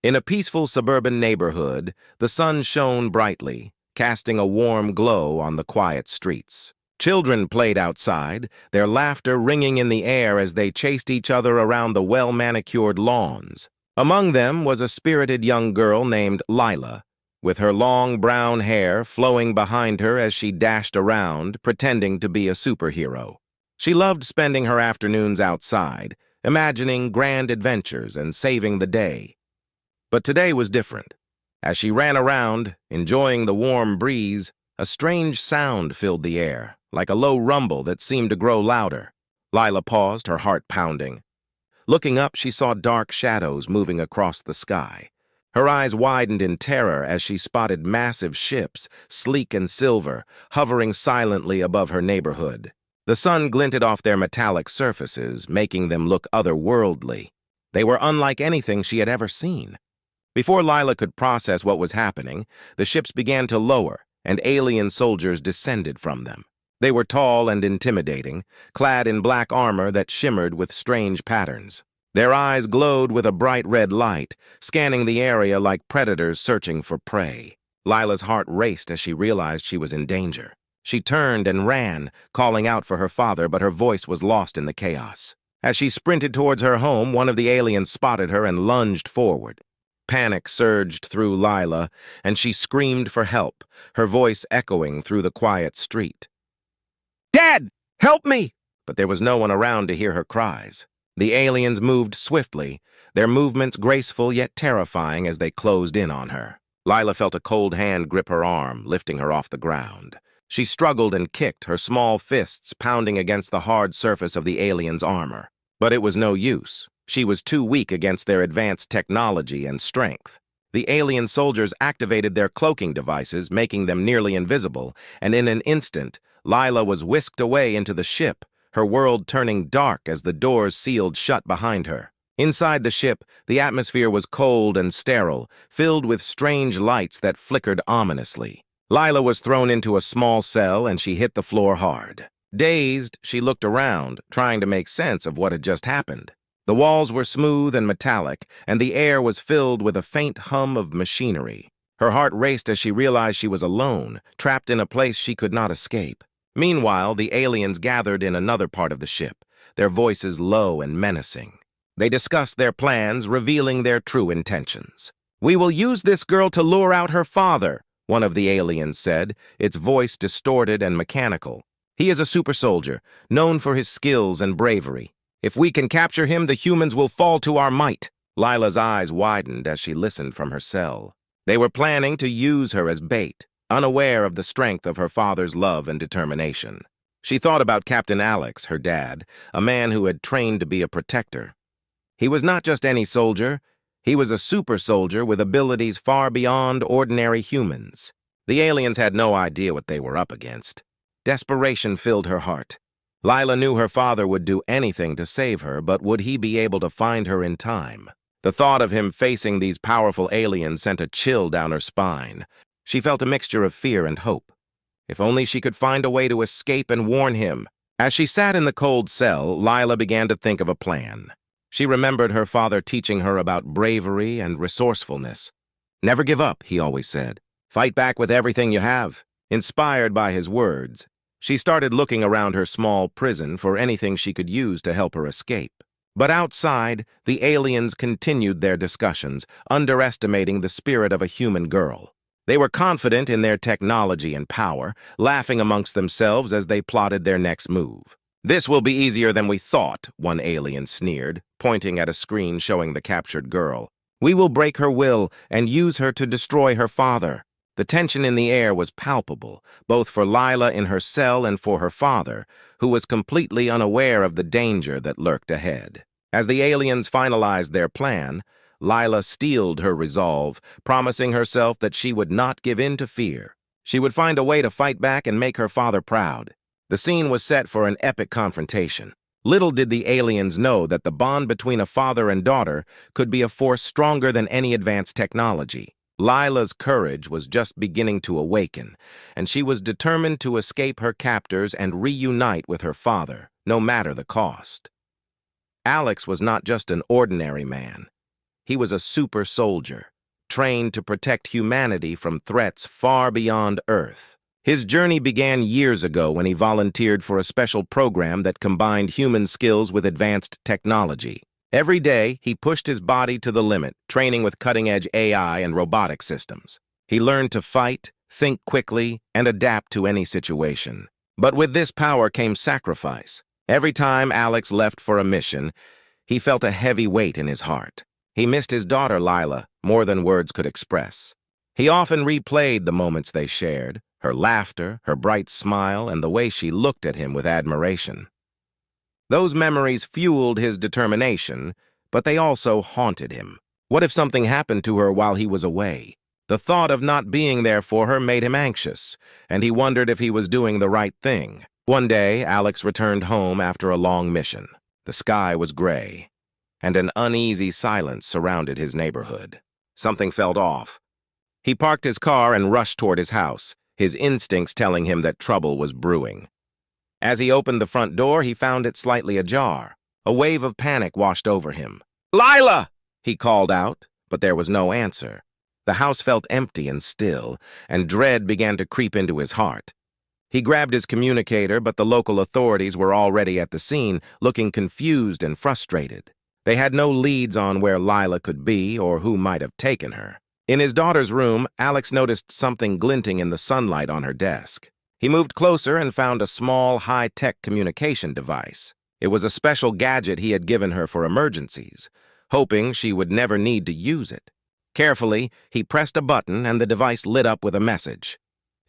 In a peaceful suburban neighborhood, the sun shone brightly, casting a warm glow on the quiet streets. Children played outside, their laughter ringing in the air as they chased each other around the well-manicured lawns. Among them was a spirited young girl named Lila, with her long brown hair flowing behind her as she dashed around, pretending to be a superhero. She loved spending her afternoons outside, imagining grand adventures and saving the day. But today was different. As she ran around, enjoying the warm breeze, a strange sound filled the air, like a low rumble that seemed to grow louder. Lila paused, her heart pounding. Looking up, she saw dark shadows moving across the sky. Her eyes widened in terror as she spotted massive ships, sleek and silver, hovering silently above her neighborhood. The sun glinted off their metallic surfaces, making them look otherworldly. They were unlike anything she had ever seen. Before Lila could process what was happening, the ships began to lower, and alien soldiers descended from them. They were tall and intimidating, clad in black armor that shimmered with strange patterns. Their eyes glowed with a bright red light, scanning the area like predators searching for prey. Lila's heart raced as she realized she was in danger. She turned and ran, calling out for her father, but her voice was lost in the chaos. As she sprinted towards her home, one of the aliens spotted her and lunged forward. Panic surged through Lila, and she screamed for help, her voice echoing through the quiet street. "Dad! Help me!" But there was no one around to hear her cries. The aliens moved swiftly, their movements graceful yet terrifying as they closed in on her. Lila felt a cold hand grip her arm, lifting her off the ground. She struggled and kicked, her small fists pounding against the hard surface of the aliens' armor. But it was no use. She was too weak against their advanced technology and strength. The alien soldiers activated their cloaking devices, making them nearly invisible, and in an instant, Lila was whisked away into the ship, her world turning dark as the doors sealed shut behind her. Inside the ship, the atmosphere was cold and sterile, filled with strange lights that flickered ominously. Lila was thrown into a small cell and she hit the floor hard. Dazed, she looked around, trying to make sense of what had just happened. The walls were smooth and metallic, and the air was filled with a faint hum of machinery. Her heart raced as she realized she was alone, trapped in a place she could not escape. Meanwhile, the aliens gathered in another part of the ship, their voices low and menacing. They discussed their plans, revealing their true intentions. "We will use this girl to lure out her father," one of the aliens said, its voice distorted and mechanical. "He is a super soldier, known for his skills and bravery. If we can capture him, the humans will fall to our might." Lila's eyes widened as she listened from her cell. They were planning to use her as bait, unaware of the strength of her father's love and determination. She thought about Captain Alex, her dad, a man who had trained to be a protector. He was not just any soldier. He was a super soldier with abilities far beyond ordinary humans. The aliens had no idea what they were up against. Desperation filled her heart. Lila knew her father would do anything to save her, but would he be able to find her in time? The thought of him facing these powerful aliens sent a chill down her spine. She felt a mixture of fear and hope. If only she could find a way to escape and warn him. As she sat in the cold cell, Lila began to think of a plan. She remembered her father teaching her about bravery and resourcefulness. "Never give up," he always said. "Fight back with everything you have." Inspired by his words, she started looking around her small prison for anything she could use to help her escape. But outside, the aliens continued their discussions, underestimating the spirit of a human girl. They were confident in their technology and power, laughing amongst themselves as they plotted their next move. "This will be easier than we thought," one alien sneered, pointing at a screen showing the captured girl. "We will break her will and use her to destroy her father." The tension in the air was palpable, both for Lila in her cell and for her father, who was completely unaware of the danger that lurked ahead. As the aliens finalized their plan, Lila steeled her resolve, promising herself that she would not give in to fear. She would find a way to fight back and make her father proud. The scene was set for an epic confrontation. Little did the aliens know that the bond between a father and daughter could be a force stronger than any advanced technology. Lila's courage was just beginning to awaken, and she was determined to escape her captors and reunite with her father, no matter the cost. Alex was not just an ordinary man. He was a super soldier, trained to protect humanity from threats far beyond Earth. His journey began years ago when he volunteered for a special program that combined human skills with advanced technology. Every day, he pushed his body to the limit, training with cutting-edge AI and robotic systems. He learned to fight, think quickly, and adapt to any situation. But with this power came sacrifice. Every time Alex left for a mission, he felt a heavy weight in his heart. He missed his daughter, Lila, more than words could express. He often replayed the moments they shared, her laughter, her bright smile, and the way she looked at him with admiration. Those memories fueled his determination, but they also haunted him. What if something happened to her while he was away? The thought of not being there for her made him anxious, and he wondered if he was doing the right thing. One day, Alex returned home after a long mission. The sky was gray, and an uneasy silence surrounded his neighborhood. Something felt off. He parked his car and rushed toward his house, his instincts telling him that trouble was brewing. As he opened the front door, he found it slightly ajar. A wave of panic washed over him. "Lila!" he called out, but there was no answer. The house felt empty and still, and dread began to creep into his heart. He grabbed his communicator, but the local authorities were already at the scene, looking confused and frustrated. They had no leads on where Lila could be or who might have taken her. In his daughter's room, Alex noticed something glinting in the sunlight on her desk. He moved closer and found a small, high-tech communication device. It was a special gadget he had given her for emergencies, hoping she would never need to use it. Carefully, he pressed a button and the device lit up with a message.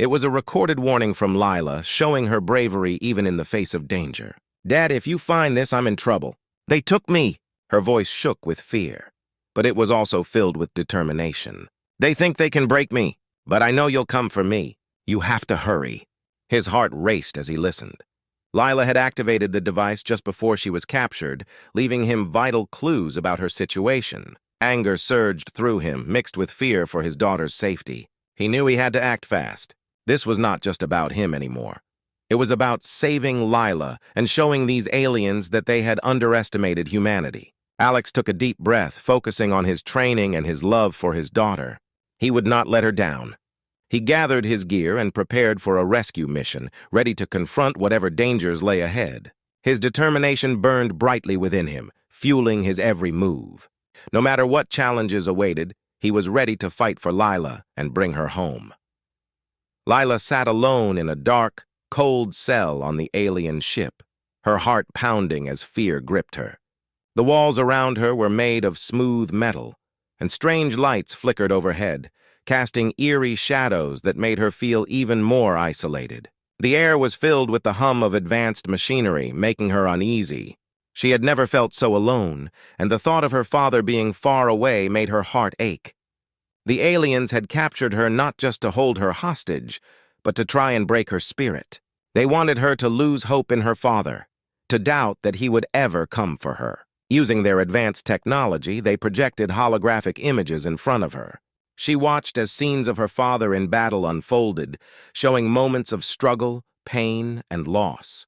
It was a recorded warning from Lila, showing her bravery even in the face of danger. "Dad, if you find this, I'm in trouble. They took me." Her voice shook with fear, but it was also filled with determination. "They think they can break me, but I know you'll come for me. You have to hurry." His heart raced as he listened. Lila had activated the device just before she was captured, leaving him vital clues about her situation. Anger surged through him, mixed with fear for his daughter's safety. He knew he had to act fast. This was not just about him anymore. It was about saving Lila and showing these aliens that they had underestimated humanity. Alex took a deep breath, focusing on his training and his love for his daughter. He would not let her down. He gathered his gear and prepared for a rescue mission, ready to confront whatever dangers lay ahead. His determination burned brightly within him, fueling his every move. No matter what challenges awaited, he was ready to fight for Lila and bring her home. Lila sat alone in a dark, cold cell on the alien ship, her heart pounding as fear gripped her. The walls around her were made of smooth metal, and strange lights flickered overhead, casting eerie shadows that made her feel even more isolated. The air was filled with the hum of advanced machinery, making her uneasy. She had never felt so alone, and the thought of her father being far away made her heart ache. The aliens had captured her not just to hold her hostage, but to try and break her spirit. They wanted her to lose hope in her father, to doubt that he would ever come for her. Using their advanced technology, they projected holographic images in front of her. She watched as scenes of her father in battle unfolded, showing moments of struggle, pain, and loss.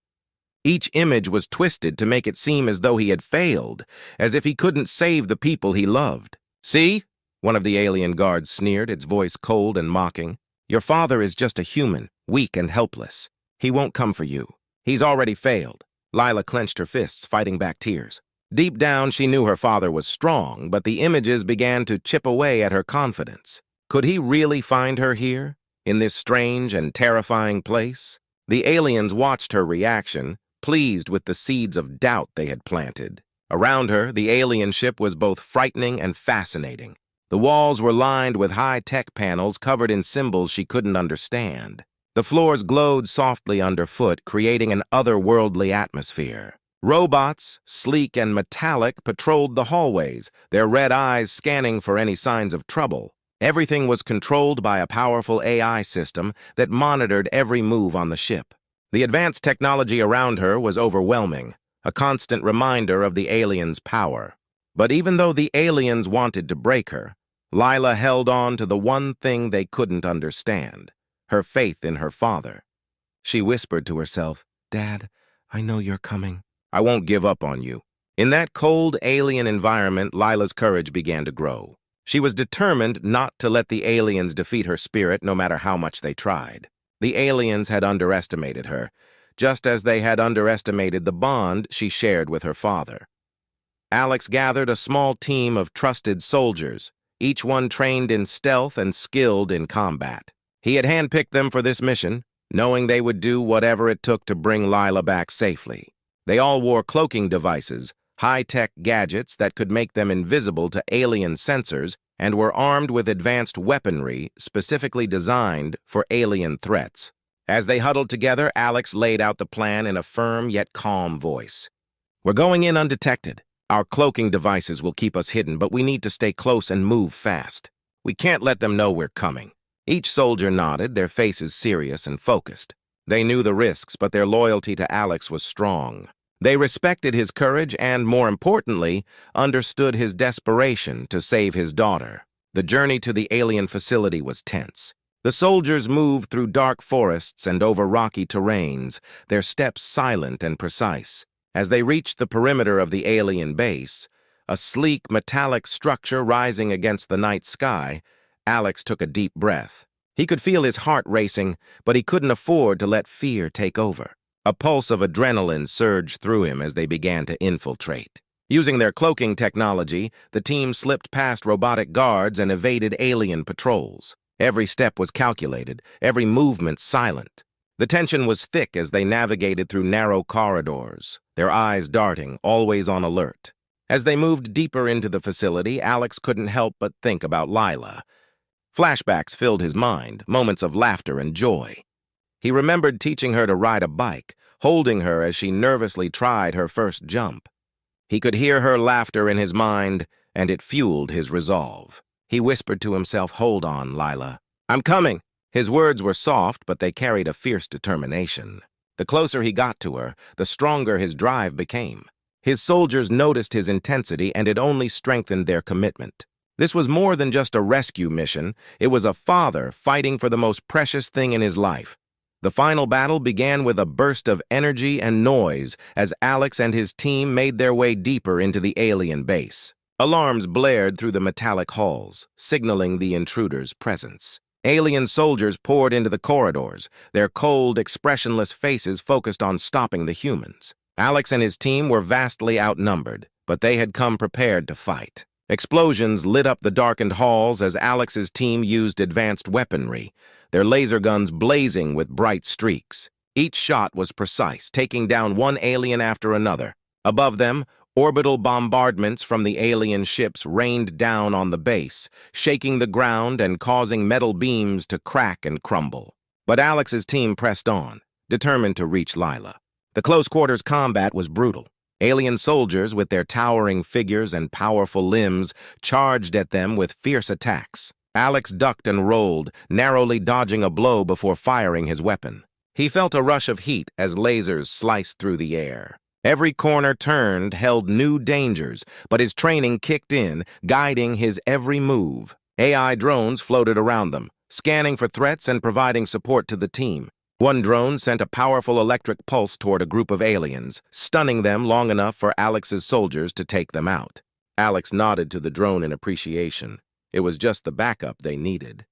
Each image was twisted to make it seem as though he had failed, as if he couldn't save the people he loved. "See?" one of the alien guards sneered, its voice cold and mocking. "Your father is just a human, weak and helpless. He won't come for you. He's already failed." Lila clenched her fists, fighting back tears. Deep down, she knew her father was strong, but the images began to chip away at her confidence. Could he really find her here, in this strange and terrifying place? The aliens watched her reaction, pleased with the seeds of doubt they had planted. Around her, the alien ship was both frightening and fascinating. The walls were lined with high-tech panels covered in symbols she couldn't understand. The floors glowed softly underfoot, creating an otherworldly atmosphere. Robots, sleek and metallic, patrolled the hallways, their red eyes scanning for any signs of trouble. Everything was controlled by a powerful AI system that monitored every move on the ship. The advanced technology around her was overwhelming, a constant reminder of the aliens' power. But even though the aliens wanted to break her, Lila held on to the one thing they couldn't understand, her faith in her father. She whispered to herself, "Dad, I know you're coming. I won't give up on you." In that cold alien environment, Lila's courage began to grow. She was determined not to let the aliens defeat her spirit no matter how much they tried. The aliens had underestimated her, just as they had underestimated the bond she shared with her father. Alex gathered a small team of trusted soldiers, each one trained in stealth and skilled in combat. He had handpicked them for this mission, knowing they would do whatever it took to bring Lila back safely. They all wore cloaking devices, high-tech gadgets that could make them invisible to alien sensors, and were armed with advanced weaponry specifically designed for alien threats. As they huddled together, Alex laid out the plan in a firm yet calm voice. "We're going in undetected. Our cloaking devices will keep us hidden, but we need to stay close and move fast. We can't let them know we're coming." Each soldier nodded, their faces serious and focused. They knew the risks, but their loyalty to Alex was strong. They respected his courage and, more importantly, understood his desperation to save his daughter. The journey to the alien facility was tense. The soldiers moved through dark forests and over rocky terrains, their steps silent and precise. As they reached the perimeter of the alien base, a sleek metallic structure rising against the night sky, Alex took a deep breath. He could feel his heart racing, but he couldn't afford to let fear take over. A pulse of adrenaline surged through him as they began to infiltrate. Using their cloaking technology, the team slipped past robotic guards and evaded alien patrols. Every step was calculated, every movement silent. The tension was thick as they navigated through narrow corridors, their eyes darting, always on alert. As they moved deeper into the facility, Alex couldn't help but think about Lila. Flashbacks filled his mind, moments of laughter and joy. He remembered teaching her to ride a bike, holding her as she nervously tried her first jump. He could hear her laughter in his mind, and it fueled his resolve. He whispered to himself, "Hold on, Lila. I'm coming." His words were soft, but they carried a fierce determination. The closer he got to her, the stronger his drive became. His soldiers noticed his intensity, and it only strengthened their commitment. This was more than just a rescue mission. It was a father fighting for the most precious thing in his life. The final battle began with a burst of energy and noise as Alex and his team made their way deeper into the alien base. Alarms blared through the metallic halls, signaling the intruder's presence. Alien soldiers poured into the corridors, their cold, expressionless faces focused on stopping the humans. Alex and his team were vastly outnumbered, but they had come prepared to fight. Explosions lit up the darkened halls as Alex's team used advanced weaponry, their laser guns blazing with bright streaks. Each shot was precise, taking down one alien after another. Above them, orbital bombardments from the alien ships rained down on the base, shaking the ground and causing metal beams to crack and crumble. But Alex's team pressed on, determined to reach Lila. The close-quarters combat was brutal. Alien soldiers, with their towering figures and powerful limbs, charged at them with fierce attacks. Alex ducked and rolled, narrowly dodging a blow before firing his weapon. He felt a rush of heat as lasers sliced through the air. Every corner turned held new dangers, but his training kicked in, guiding his every move. AI drones floated around them, scanning for threats and providing support to the team. One drone sent a powerful electric pulse toward a group of aliens, stunning them long enough for Alex's soldiers to take them out. Alex nodded to the drone in appreciation. It was just the backup they needed.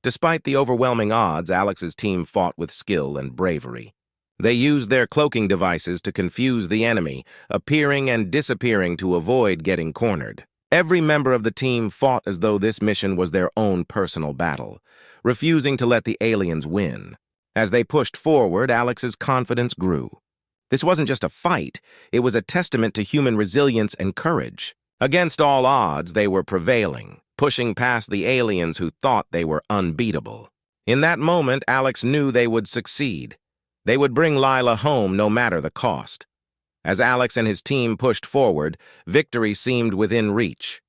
Despite the overwhelming odds, Alex's team fought with skill and bravery. They used their cloaking devices to confuse the enemy, appearing and disappearing to avoid getting cornered. Every member of the team fought as though this mission was their own personal battle, refusing to let the aliens win. As they pushed forward, Alex's confidence grew. This wasn't just a fight, it was a testament to human resilience and courage. Against all odds, they were prevailing, pushing past the aliens who thought they were unbeatable. In that moment, Alex knew they would succeed. They would bring Lila home no matter the cost. As Alex and his team pushed forward, victory seemed within reach.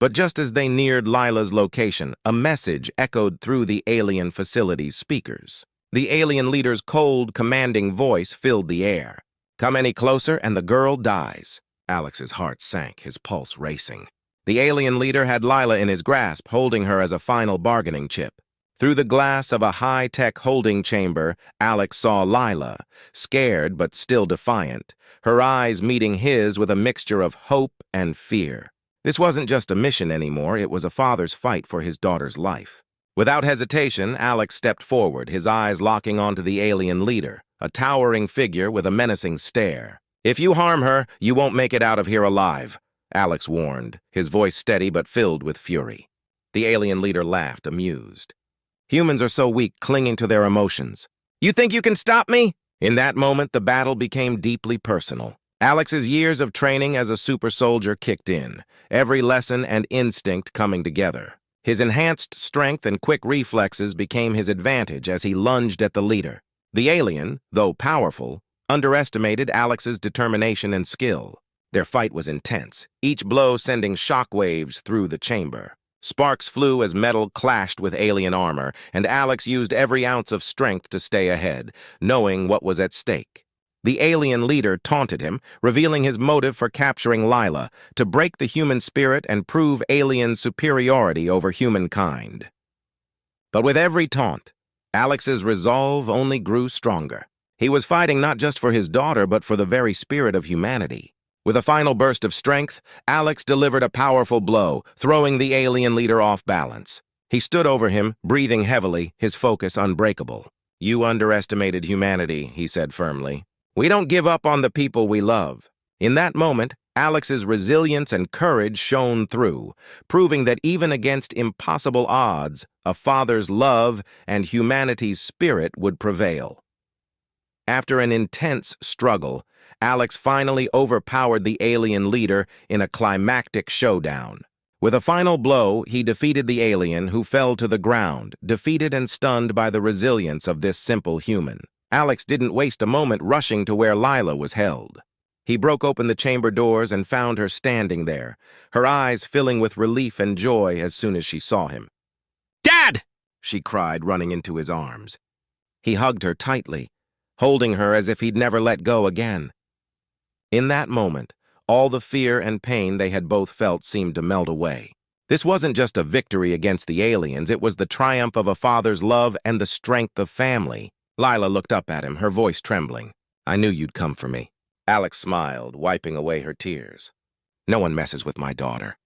But just as they neared Lila's location, a message echoed through the alien facility's speakers. The alien leader's cold, commanding voice filled the air. "Come any closer and the girl dies." Alex's heart sank, his pulse racing. The alien leader had Lila in his grasp, holding her as a final bargaining chip. Through the glass of a high-tech holding chamber, Alex saw Lila, scared but still defiant, her eyes meeting his with a mixture of hope and fear. This wasn't just a mission anymore, it was a father's fight for his daughter's life. Without hesitation, Alex stepped forward, his eyes locking onto the alien leader, a towering figure with a menacing stare. "If you harm her, you won't make it out of here alive," Alex warned, his voice steady but filled with fury. The alien leader laughed, amused. "Humans are so weak, clinging to their emotions. You think you can stop me?" In that moment, the battle became deeply personal. Alex's years of training as a super soldier kicked in, every lesson and instinct coming together. His enhanced strength and quick reflexes became his advantage as he lunged at the leader. The alien, though powerful, underestimated Alex's determination and skill. Their fight was intense, each blow sending shockwaves through the chamber. Sparks flew as metal clashed with alien armor, and Alex used every ounce of strength to stay ahead, knowing what was at stake. The alien leader taunted him, revealing his motive for capturing Lila, to break the human spirit and prove alien superiority over humankind. But with every taunt, Alex's resolve only grew stronger. He was fighting not just for his daughter, but for the very spirit of humanity. With a final burst of strength, Alex delivered a powerful blow, throwing the alien leader off balance. He stood over him, breathing heavily, his focus unbreakable. "You underestimated humanity," he said firmly. "We don't give up on the people we love." In that moment, Alex's resilience and courage shone through, proving that even against impossible odds, a father's love and humanity's spirit would prevail. After an intense struggle, Alex finally overpowered the alien leader in a climactic showdown. With a final blow, he defeated the alien, who fell to the ground, defeated and stunned by the resilience of this simple human. Alex didn't waste a moment rushing to where Lila was held. He broke open the chamber doors and found her standing there, her eyes filling with relief and joy as soon as she saw him. "Dad!" she cried, running into his arms. He hugged her tightly, holding her as if he'd never let go again. In that moment, all the fear and pain they had both felt seemed to melt away. This wasn't just a victory against the aliens, it was the triumph of a father's love and the strength of family. Lila looked up at him, her voice trembling. "I knew you'd come for me." Alex smiled, wiping away her tears. "No one messes with my daughter.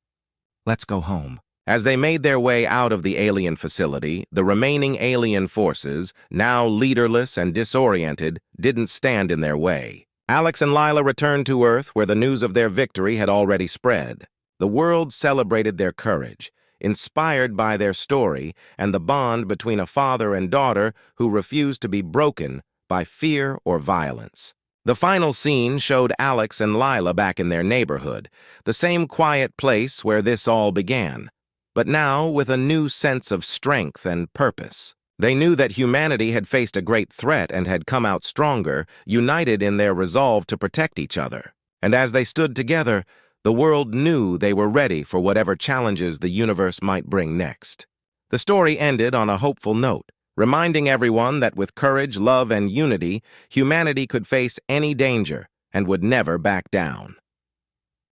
Let's go home." As they made their way out of the alien facility, the remaining alien forces, now leaderless and disoriented, didn't stand in their way. Alex and Lila returned to Earth, where the news of their victory had already spread. The world celebrated their courage, inspired by their story and the bond between a father and daughter who refused to be broken by fear or violence. The final scene showed Alex and Lila back in their neighborhood, the same quiet place where this all began, but now with a new sense of strength and purpose. They knew that humanity had faced a great threat and had come out stronger, united in their resolve to protect each other. And as they stood together, the world knew they were ready for whatever challenges the universe might bring next. The story ended on a hopeful note, reminding everyone that with courage, love, and unity, humanity could face any danger and would never back down.